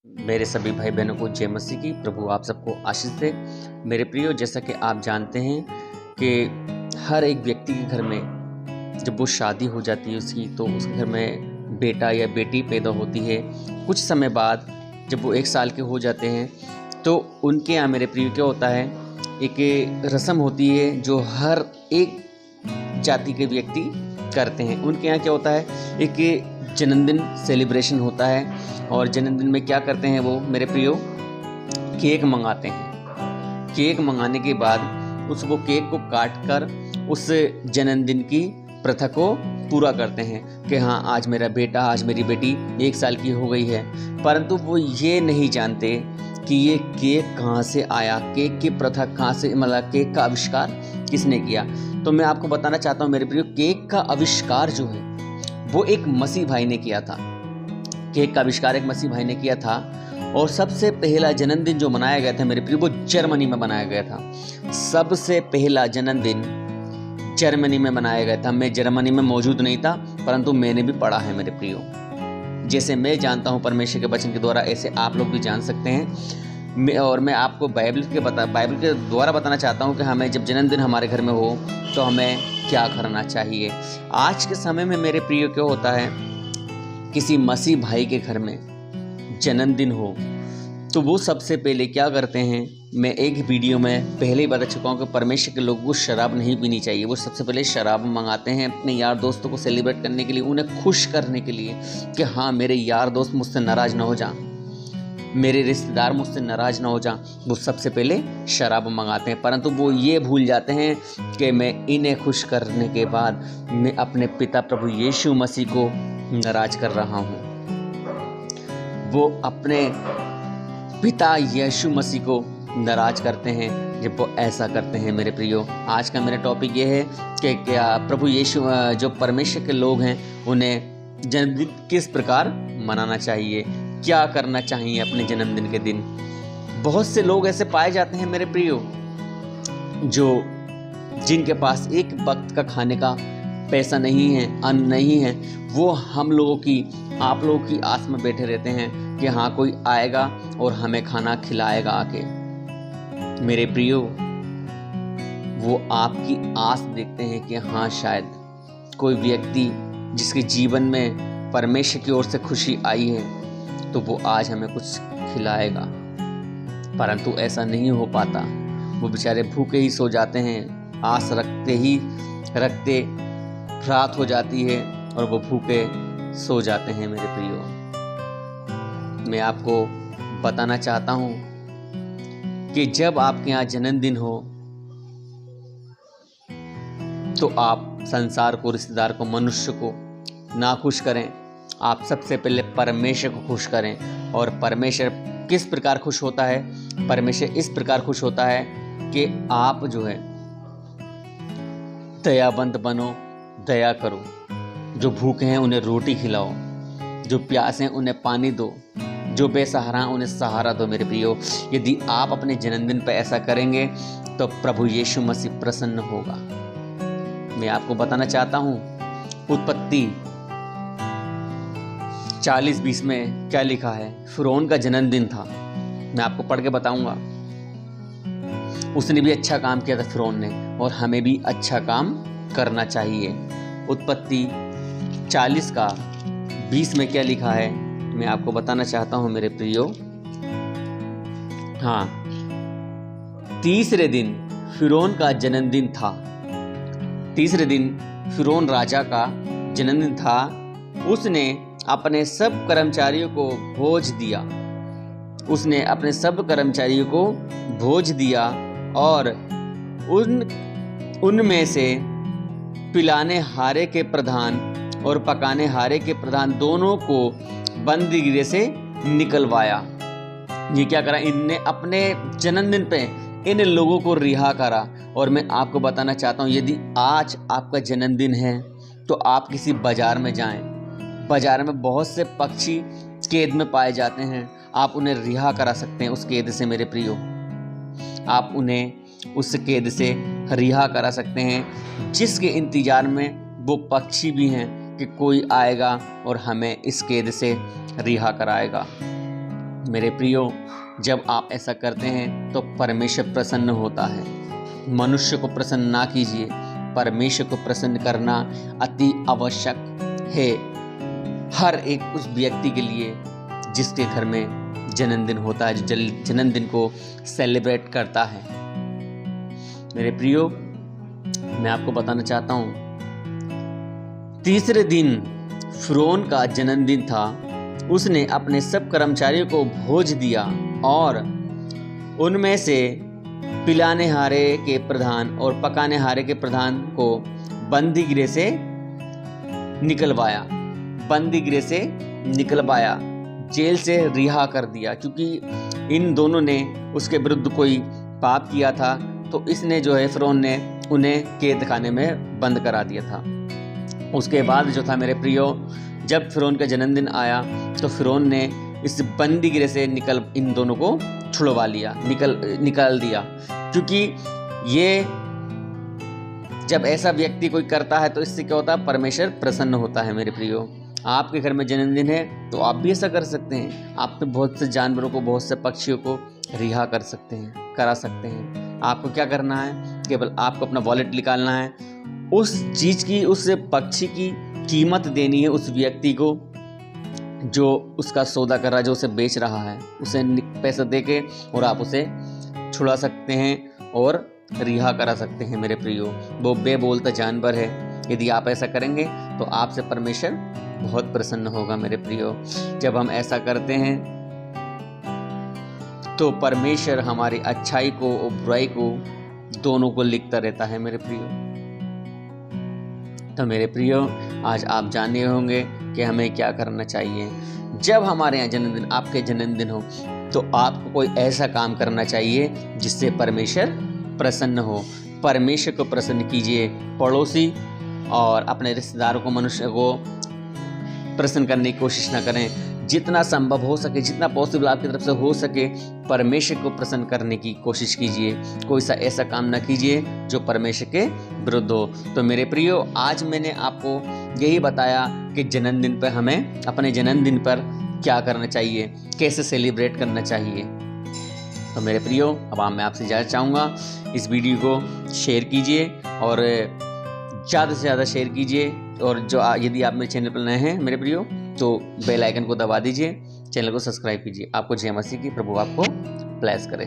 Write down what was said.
मेरे सभी भाई बहनों को जय मसीह की। प्रभु आप सबको आशीष दे। मेरे प्रियो, जैसा कि आप जानते हैं कि हर एक व्यक्ति के घर में जब वो शादी हो जाती है उसकी, तो उसके घर में बेटा या बेटी पैदा होती है। कुछ समय बाद जब वो 1 साल के हो जाते हैं तो उनके यहाँ मेरे प्रियो क्या होता है, एक रस्म होती है जो हर एक जाति के व्यक्ति करते हैं। उनके यहाँ क्या होता है, एक जन्मदिन सेलिब्रेशन होता है। और जन्मदिन में क्या करते हैं वो मेरे प्रियो, केक मंगाते हैं। केक मंगाने के बाद उसको केक को काट कर उस जन्मदिन की प्रथा को पूरा करते हैं कि हाँ, आज मेरा बेटा, आज मेरी बेटी 1 साल की हो गई है। परंतु वो ये नहीं जानते कि ये केक कहाँ से आया, केक की प्रथा कहाँ से, मतलब केक का आविष्कार किसने किया। तो मैं आपको बताना चाहता हूँ मेरे प्रियो, केक का आविष्कार जो है वो एक मसीह भाई ने किया था। केक का आविष्कार एक मसीह भाई ने किया था। और सबसे पहला जन्मदिन जो मनाया गया था मेरे प्रियो, वो जर्मनी में मनाया गया था। सबसे पहला जन्मदिन जर्मनी में मनाया गया था। मैं जर्मनी में मौजूद नहीं था, परंतु मैंने भी पढ़ा है मेरे प्रियो। जैसे मैं जानता हूँ परमेश्वर के वचन के द्वारा, ऐसे आप लोग भी जान सकते हैं। और मैं आपको बाइबल के द्वारा बताना चाहता हूँ कि हमें जब जन्मदिन हमारे घर में हो तो हमें क्या करना चाहिए। आज के समय में मेरे प्रियो क्या होता है, किसी मसीह भाई के घर में जन्मदिन हो तो वो सबसे पहले क्या करते हैं, मैं एक वीडियो में पहले ही बता चुका हूँ कि परमेश्वर के लोगों को शराब नहीं पीनी चाहिए। वो सबसे पहले शराब मंगाते हैं अपने यार दोस्तों को सेलिब्रेट करने के लिए, उन्हें खुश करने के लिए कि हाँ, मेरे यार दोस्त मुझसे नाराज़ ना हो जाएं, मेरे रिश्तेदार मुझसे नाराज़ ना हो जाएं। वो सबसे पहले शराब मंगाते हैं, परंतु वो ये भूल जाते हैं कि मैं इन्हें खुश करने के बाद मैं अपने पिता प्रभु यीशु मसीह को नाराज़ कर रहा हूँ। वो अपने पिता यीशु मसीह को नाराज़ करते हैं जब वो ऐसा करते हैं मेरे प्रियो। आज का मेरा टॉपिक ये है कि क्या प्रभु यीशु, जो परमेश्वर के लोग हैं, उन्हें जन्मदिन किस प्रकार मनाना चाहिए, क्या करना चाहिए अपने जन्मदिन के दिन। बहुत से लोग ऐसे पाए जाते हैं मेरे प्रियो जिनके पास एक वक्त का खाने का पैसा नहीं है, अन्न नहीं है। वो हम लोगों की, आप लोगों की आस में बैठे रहते हैं कि हाँ, कोई आएगा और हमें खाना खिलाएगा आके। मेरे प्रियो, वो आपकी आस देखते हैं कि हाँ, शायद कोई व्यक्ति जिसके जीवन में परमेश्वर की ओर से खुशी आई है तो वो आज हमें कुछ खिलाएगा। परंतु ऐसा नहीं हो पाता। वो बेचारे भूखे ही सो जाते हैं। आस रखते रात हो जाती है और वो भूखे सो जाते हैं मेरे प्रियो। मैं आपको बताना चाहता हूँ कि जब आपके यहाँ जन्मदिन हो तो आप संसार को, रिश्तेदार को, मनुष्य को ना खुश करें। आप सबसे पहले परमेश्वर को खुश करें। और परमेश्वर किस प्रकार खुश होता है? परमेश्वर इस प्रकार खुश होता है कि आप जो है दयावंत बनो, दया करो। जो भूखे हैं उन्हें रोटी खिलाओ, जो प्यासे हैं उन्हें पानी दो, जो बेसहारा हैं उन्हें सहारा दो मेरे प्रियो। यदि आप अपने जन्मदिन पर ऐसा करेंगे तो प्रभु यीशु मसीह प्रसन्न होगा। मैं आपको बताना चाहता हूँ, उत्पत्ति 40:20 में क्या लिखा है। फिरौन का जन्मदिन था। मैं आपको पढ़ के बताऊंगा। उसने भी अच्छा काम किया था फिरौन ने, और हमें भी अच्छा काम करना चाहिए। उत्पत्ति 40:20 में क्या लिखा है, मैं आपको बताना चाहता हूं मेरे प्रियो। हाँ, तीसरे दिन फिरौन का जन्मदिन था। तीसरे दिन फिरौन राजा का जन्मदिन था। उसने अपने सब कर्मचारियों को भोज दिया। उसने अपने सब कर्मचारियों को भोज दिया और उनमें से पिलाने हारे के प्रधान और पकाने हारे के प्रधान दोनों को बंदीगृह से निकलवाया। ये क्या करा, इनने अपने जन्मदिन पे इन लोगों को रिहा करा। और मैं आपको बताना चाहता हूँ, यदि आज आपका जन्मदिन है तो आप किसी बाजार में जाएं। बाजार में बहुत से पक्षी कैद में पाए जाते हैं। आप उन्हें रिहा करा सकते हैं उस कैद से मेरे प्रियो। आप उन्हें उस कैद से रिहा करा सकते हैं, जिसके इंतजार में वो पक्षी भी हैं कि कोई आएगा और हमें इस कैद से रिहा कराएगा। मेरे प्रियो, जब आप ऐसा करते हैं तो परमेश्वर प्रसन्न होता है। मनुष्य को प्रसन्न ना कीजिए, परमेश्वर को प्रसन्न करना अति आवश्यक है हर एक उस व्यक्ति के लिए जिसके घर में जन्मदिन होता है, जो जन्मदिन को सेलिब्रेट करता है। मेरे प्रियो, मैं आपको बताना चाहता हूँ, तीसरे दिन फ़िरौन का जन्मदिन था। उसने अपने सब कर्मचारियों को भोज दिया और उनमें से पिलाने हारे के प्रधान और पकाने हारे के प्रधान को बंदीगृह से निकलवाया, जेल से रिहा कर दिया, क्योंकि इन दोनों ने उसके विरुद्ध कोई पाप किया था। तो इसने जो है फ़िरौन ने उन्हें कैद खाने में बंद करा दिया था। उसके बाद जो था मेरे प्रियो, जब फ़िरौन का जन्मदिन आया तो फ़िरौन ने इस बंदीगृह से इन दोनों को छुड़वा लिया, निकाल दिया, क्योंकि ये जब ऐसा व्यक्ति कोई करता है तो इससे क्या होता है, परमेश्वर प्रसन्न होता है। मेरे प्रियो, आपके घर में जन्मदिन है तो आप भी ऐसा कर सकते हैं। आप तो बहुत से जानवरों को, बहुत से पक्षियों को रिहा करा सकते हैं। आपको क्या करना है, केवल आपको अपना वॉलेट निकालना है, उस चीज़ की, उस पक्षी की कीमत देनी है उस व्यक्ति को जो उसका सौदा कर रहा है, जो उसे बेच रहा है, उसे पैसा देके और आप उसे छुड़ा सकते हैं और रिहा करा सकते हैं। मेरे प्रियो, वो बेबोलता जानवर है। यदि आप ऐसा करेंगे तो आपसे परमेश्वर बहुत प्रसन्न होगा। मेरे प्रियो, जब हम ऐसा करते हैं तो परमेश्वर हमारी अच्छाई को और बुराई को दोनों को लिखता रहता है। मेरे प्रियो, तो मेरे प्रियो, आज आप जाने होंगे कि हमें क्या करना चाहिए। जब हमारे यहाँ जन्मदिन, आपके जन्मदिन हो, तो आपको कोई ऐसा काम करना चाहिए जिससे परमेश्वर प्रसन्न हो। परमेश्वर को प्रसन्न कीजिए। पड़ोसी और अपने रिश्तेदारों को, मनुष्य को प्रसन्न करने की कोशिश ना करें। जितना संभव हो सके, जितना पॉसिबल आपकी तरफ से हो सके, परमेश्वर को प्रसन्न करने की कोशिश कीजिए। कोई सा ऐसा काम ना कीजिए जो परमेश्वर के विरुद्ध हो। तो मेरे प्रियो, आज मैंने आपको यही बताया कि जन्मदिन पर हमें, अपने जन्मदिन पर क्या करना चाहिए, कैसे सेलिब्रेट करना चाहिए। तो मेरे प्रियो, अब मैं आपसे इजाज़त चाहूँगा। इस वीडियो को शेयर कीजिए और ज़्यादा से ज़्यादा शेयर कीजिए। और जो यदि आप मेरे चैनल पर नए हैं मेरे प्रियो, तो बेल आइकन को दबा दीजिए, चैनल को सब्सक्राइब कीजिए। आपको जय मसीह की, प्रभु आपको ब्लेस करे।